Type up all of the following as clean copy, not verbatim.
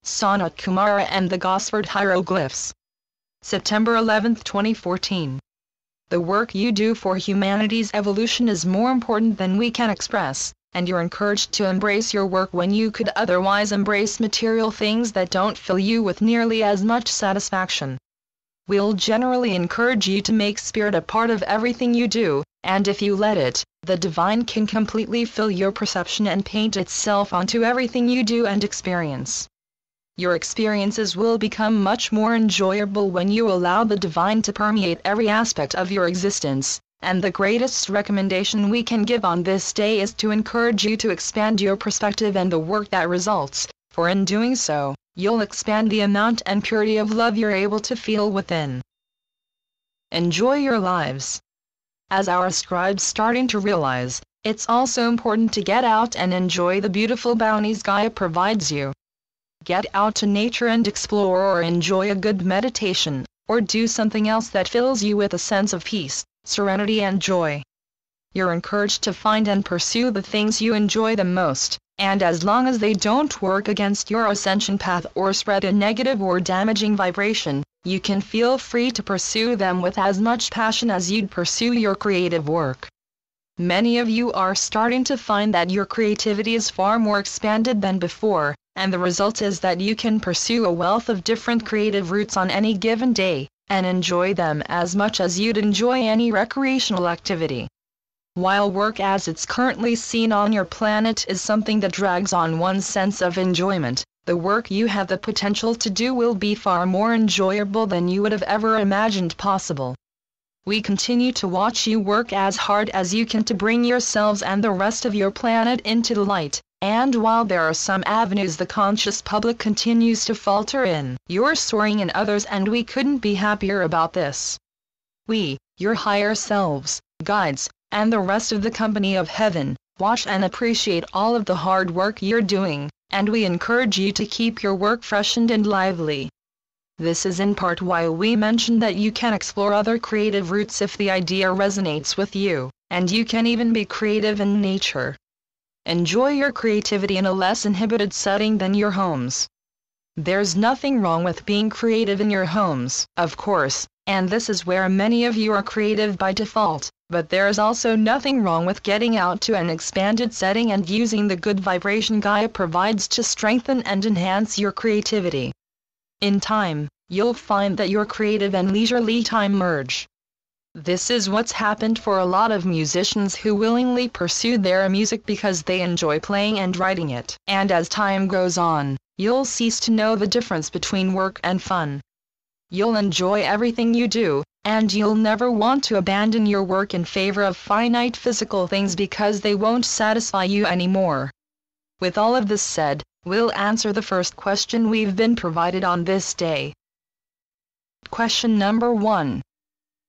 Sanat Kumara and the Gosford Hieroglyphs. September 11, 2014. The work you do for humanity's evolution is more important than we can express, and you're encouraged to embrace your work when you could otherwise embrace material things that don't fill you with nearly as much satisfaction. We'll generally encourage you to make spirit a part of everything you do, and if you let it, the divine can completely fill your perception and paint itself onto everything you do and experience. Your experiences will become much more enjoyable when you allow the divine to permeate every aspect of your existence, and the greatest recommendation we can give on this day is to encourage you to expand your perspective and the work that results, for in doing so, you'll expand the amount and purity of love you're able to feel within. Enjoy your lives. As our scribes starting to realize, it's also important to get out and enjoy the beautiful bounties Gaia provides you. Get out to nature and explore, or enjoy a good meditation, or do something else that fills you with a sense of peace, serenity and joy. You're encouraged to find and pursue the things you enjoy the most, and as long as they don't work against your ascension path or spread a negative or damaging vibration, you can feel free to pursue them with as much passion as you'd pursue your creative work. Many of you are starting to find that your creativity is far more expanded than before, and the result is that you can pursue a wealth of different creative routes on any given day, and enjoy them as much as you'd enjoy any recreational activity. While work as it's currently seen on your planet is something that drags on one's sense of enjoyment, the work you have the potential to do will be far more enjoyable than you would have ever imagined possible. We continue to watch you work as hard as you can to bring yourselves and the rest of your planet into the light, and while there are some avenues the conscious public continues to falter in, you're soaring in others, and we couldn't be happier about this. We, your higher selves, guides, and the rest of the company of heaven, watch and appreciate all of the hard work you're doing, and we encourage you to keep your work freshened and lively. This is in part why we mentioned that you can explore other creative routes if the idea resonates with you, and you can even be creative in nature. Enjoy your creativity in a less inhibited setting than your homes. There's nothing wrong with being creative in your homes, of course, and this is where many of you are creative by default, but there's also nothing wrong with getting out to an expanded setting and using the good vibration Gaia provides to strengthen and enhance your creativity. In time, you'll find that your creative and leisurely time merge. This is what's happened for a lot of musicians who willingly pursue their music because they enjoy playing and writing it. And as time goes on, you'll cease to know the difference between work and fun. You'll enjoy everything you do, and you'll never want to abandon your work in favor of finite physical things because they won't satisfy you anymore. With all of this said, we'll answer the first question we've been provided on this day. Question number 1.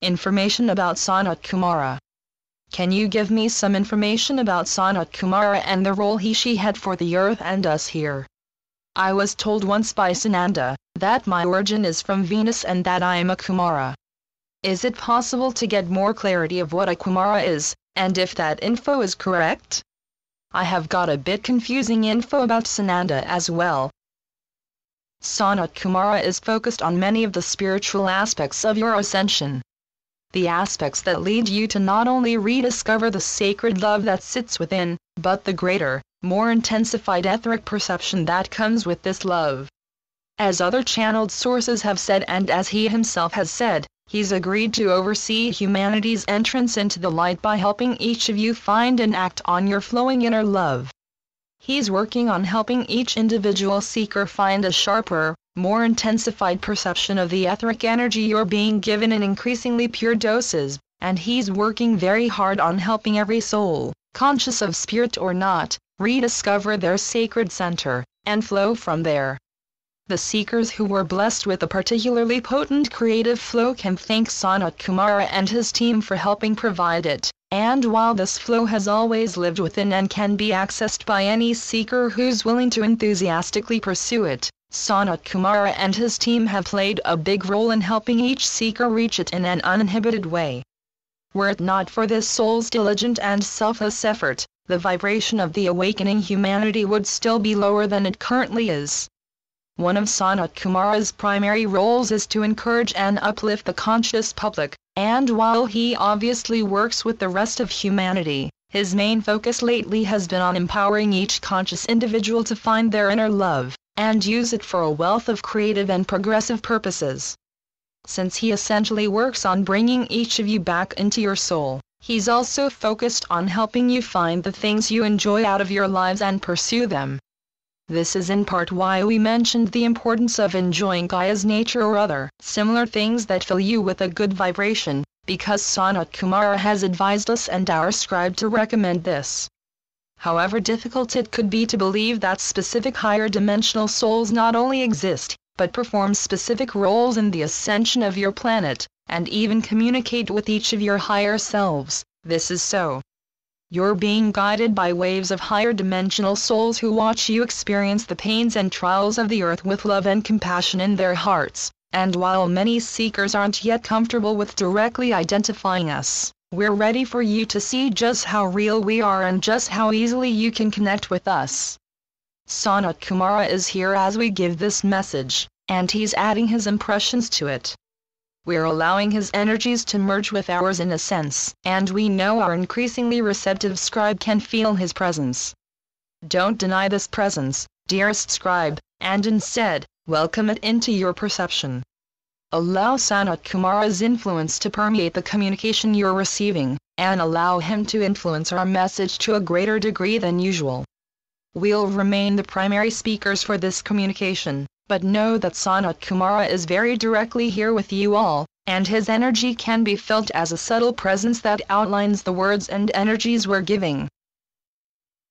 Information about Sanat Kumara. Can you give me some information about Sanat Kumara and the role he/she had for the earth and us here? I was told once by Sananda that my origin is from Venus and that I am a Kumara. Is it possible to get more clarity of what a Kumara is, and if that info is correct? I have got a bit confusing info about Sananda as well. Sanat Kumara is focused on many of the spiritual aspects of your ascension. The aspects that lead you to not only rediscover the sacred love that sits within, but the greater, more intensified etheric perception that comes with this love. As other channeled sources have said, and as he himself has said, he's agreed to oversee humanity's entrance into the light by helping each of you find and act on your flowing inner love. He's working on helping each individual seeker find a sharper, more intensified perception of the etheric energy you're being given in increasingly pure doses, and he's working very hard on helping every soul, conscious of spirit or not, rediscover their sacred center, and flow from there. The seekers who were blessed with a particularly potent creative flow can thank Sanat Kumara and his team for helping provide it, and while this flow has always lived within and can be accessed by any seeker who's willing to enthusiastically pursue it, Sanat Kumara and his team have played a big role in helping each seeker reach it in an uninhibited way. Were it not for this soul's diligent and selfless effort, the vibration of the awakening humanity would still be lower than it currently is. One of Sanat Kumara's primary roles is to encourage and uplift the conscious public, and while he obviously works with the rest of humanity, his main focus lately has been on empowering each conscious individual to find their inner love, and use it for a wealth of creative and progressive purposes. Since he essentially works on bringing each of you back into your soul, he's also focused on helping you find the things you enjoy out of your lives and pursue them. This is in part why we mentioned the importance of enjoying Gaia's nature or other similar things that fill you with a good vibration, because Sanat Kumara has advised us and our scribe to recommend this. However difficult it could be to believe that specific higher dimensional souls not only exist, but perform specific roles in the ascension of your planet, and even communicate with each of your higher selves, this is so. You're being guided by waves of higher dimensional souls who watch you experience the pains and trials of the earth with love and compassion in their hearts, and while many seekers aren't yet comfortable with directly identifying us, we're ready for you to see just how real we are and just how easily you can connect with us. Sanat Kumara is here as we give this message, and he's adding his impressions to it. We're allowing his energies to merge with ours in a sense, and we know our increasingly receptive scribe can feel his presence. Don't deny this presence, dearest scribe, and instead, welcome it into your perception. Allow Sanat Kumara's influence to permeate the communication you're receiving, and allow him to influence our message to a greater degree than usual. We'll remain the primary speakers for this communication, but know that Sanat Kumara is very directly here with you all, and his energy can be felt as a subtle presence that outlines the words and energies we're giving.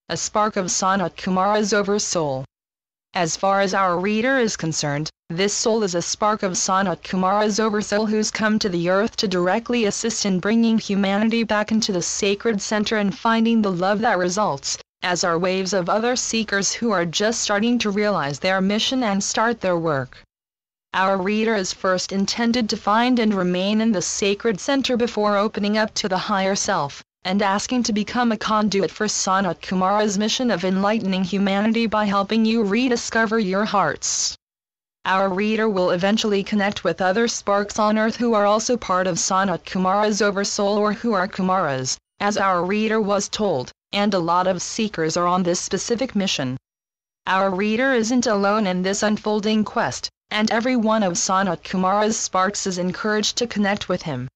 A spark of Sanat Kumara's Oversoul. As far as our reader is concerned, this soul is a spark of Sanat Kumara's Oversoul who's come to the earth to directly assist in bringing humanity back into the sacred center and finding the love that results, as are waves of other seekers who are just starting to realize their mission and start their work. Our reader is first intended to find and remain in the sacred center before opening up to the higher self, and asking to become a conduit for Sanat Kumara's mission of enlightening humanity by helping you rediscover your hearts. Our reader will eventually connect with other sparks on earth who are also part of Sanat Kumara's Oversoul or who are Kumaras, as our reader was told, and a lot of seekers are on this specific mission. Our reader isn't alone in this unfolding quest, and every one of Sanat Kumara's sparks is encouraged to connect with him.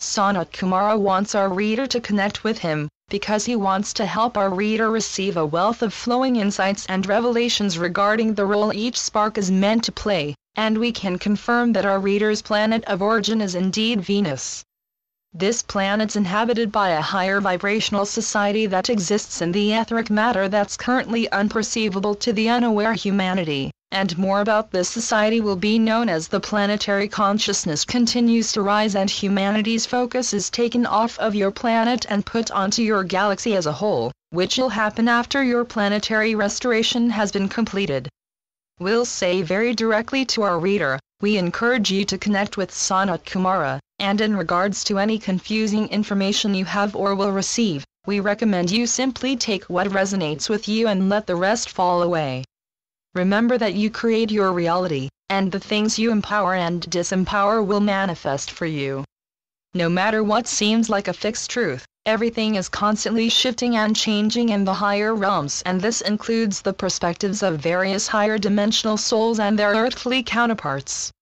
Sanat Kumara wants our reader to connect with him, because he wants to help our reader receive a wealth of flowing insights and revelations regarding the role each spark is meant to play, and we can confirm that our reader's planet of origin is indeed Venus. This planet's inhabited by a higher vibrational society that exists in the etheric matter that's currently unperceivable to the unaware humanity, and more about this society will be known as the planetary consciousness continues to rise and humanity's focus is taken off of your planet and put onto your galaxy as a whole, which will happen after your planetary restoration has been completed. We'll say very directly to our reader, we encourage you to connect with Sanat Kumara, and in regards to any confusing information you have or will receive, we recommend you simply take what resonates with you and let the rest fall away. Remember that you create your reality, and the things you empower and disempower will manifest for you. No matter what seems like a fixed truth, everything is constantly shifting and changing in the higher realms, and this includes the perspectives of various higher dimensional souls and their earthly counterparts.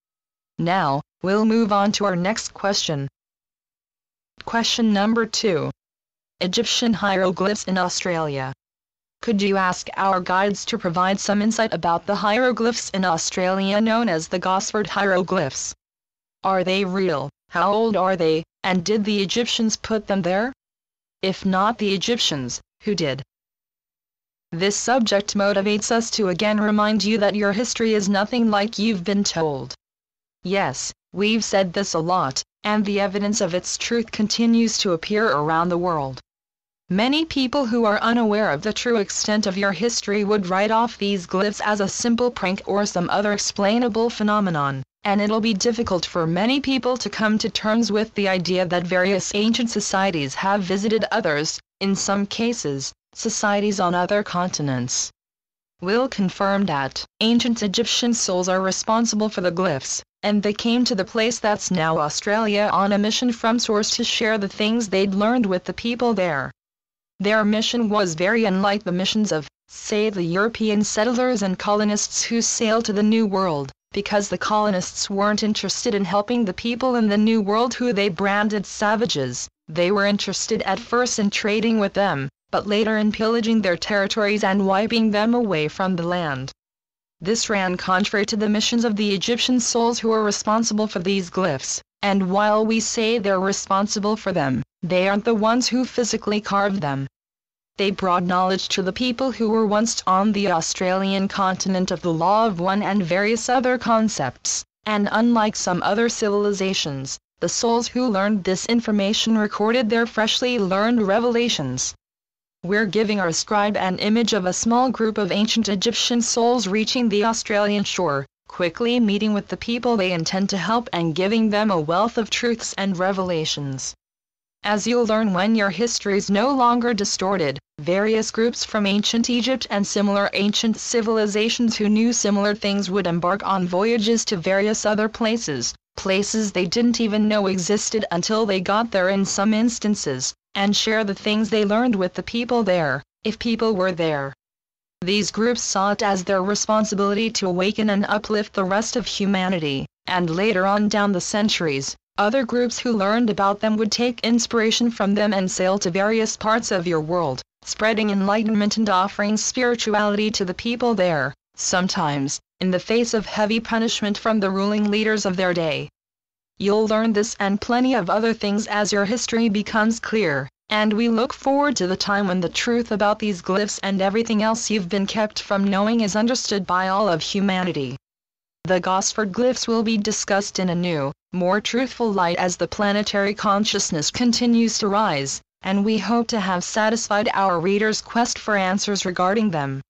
Now, we'll move on to our next question. Question number 2. Egyptian hieroglyphs in Australia. Could you ask our guides to provide some insight about the hieroglyphs in Australia known as the Gosford hieroglyphs? Are they real? How old are they, and did the Egyptians put them there? If not the Egyptians, who did? This subject motivates us to again remind you that your history is nothing like you've been told. Yes, we've said this a lot, and the evidence of its truth continues to appear around the world. Many people who are unaware of the true extent of your history would write off these glyphs as a simple prank or some other explainable phenomenon, and it'll be difficult for many people to come to terms with the idea that various ancient societies have visited others, in some cases, societies on other continents. Will confirmed that ancient Egyptian souls are responsible for the glyphs, and they came to the place that's now Australia on a mission from Source to share the things they'd learned with the people there. Their mission was very unlike the missions of, say, the European settlers and colonists who sailed to the New World, because the colonists weren't interested in helping the people in the New World who they branded savages. They were interested at first in trading with them, but later in pillaging their territories and wiping them away from the land. This ran contrary to the missions of the Egyptian souls who were responsible for these glyphs, and while we say they're responsible for them, they aren't the ones who physically carved them. They brought knowledge to the people who were once on the Australian continent of the Law of One and various other concepts, and unlike some other civilizations, the souls who learned this information recorded their freshly learned revelations. We're giving our scribe an image of a small group of ancient Egyptian souls reaching the Australian shore, quickly meeting with the people they intend to help and giving them a wealth of truths and revelations. As you'll learn when your history's no longer distorted, various groups from ancient Egypt and similar ancient civilizations who knew similar things would embark on voyages to various other places they didn't even know existed until they got there in some instances, and share the things they learned with the people there, if people were there. These groups saw it as their responsibility to awaken and uplift the rest of humanity, and later on down the centuries, other groups who learned about them would take inspiration from them and sail to various parts of your world, spreading enlightenment and offering spirituality to the people there, sometimes, in the face of heavy punishment from the ruling leaders of their day. You'll learn this and plenty of other things as your history becomes clear, and we look forward to the time when the truth about these glyphs and everything else you've been kept from knowing is understood by all of humanity. The Gosford glyphs will be discussed in a new, more truthful light as the planetary consciousness continues to rise, and we hope to have satisfied our readers' quest for answers regarding them.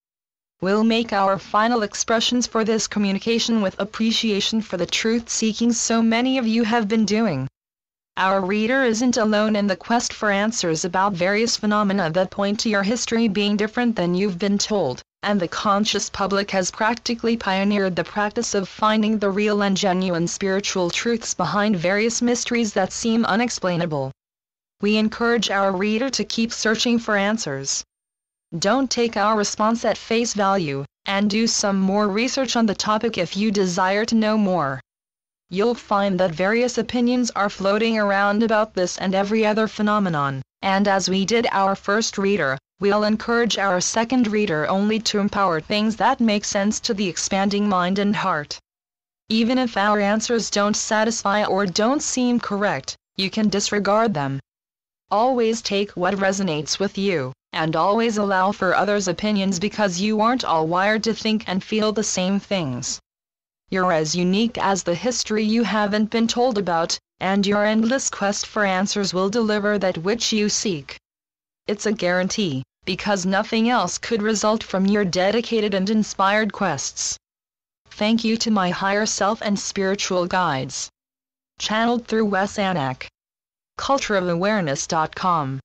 We'll make our final expressions for this communication with appreciation for the truth-seeking so many of you have been doing. Our reader isn't alone in the quest for answers about various phenomena that point to your history being different than you've been told, and the conscious public has practically pioneered the practice of finding the real and genuine spiritual truths behind various mysteries that seem unexplainable. We encourage our reader to keep searching for answers. Don't take our response at face value, and do some more research on the topic if you desire to know more. You'll find that various opinions are floating around about this and every other phenomenon, and as we did our first reader, we'll encourage our second reader only to empower things that make sense to the expanding mind and heart. Even if our answers don't satisfy or don't seem correct, you can disregard them. Always take what resonates with you, and always allow for others' opinions because you aren't all wired to think and feel the same things. You're as unique as the history you haven't been told about, and your endless quest for answers will deliver that which you seek. It's a guarantee, because nothing else could result from your dedicated and inspired quests. Thank you to my higher self and spiritual guides. Channeled through Sanat. cultureofawareness.com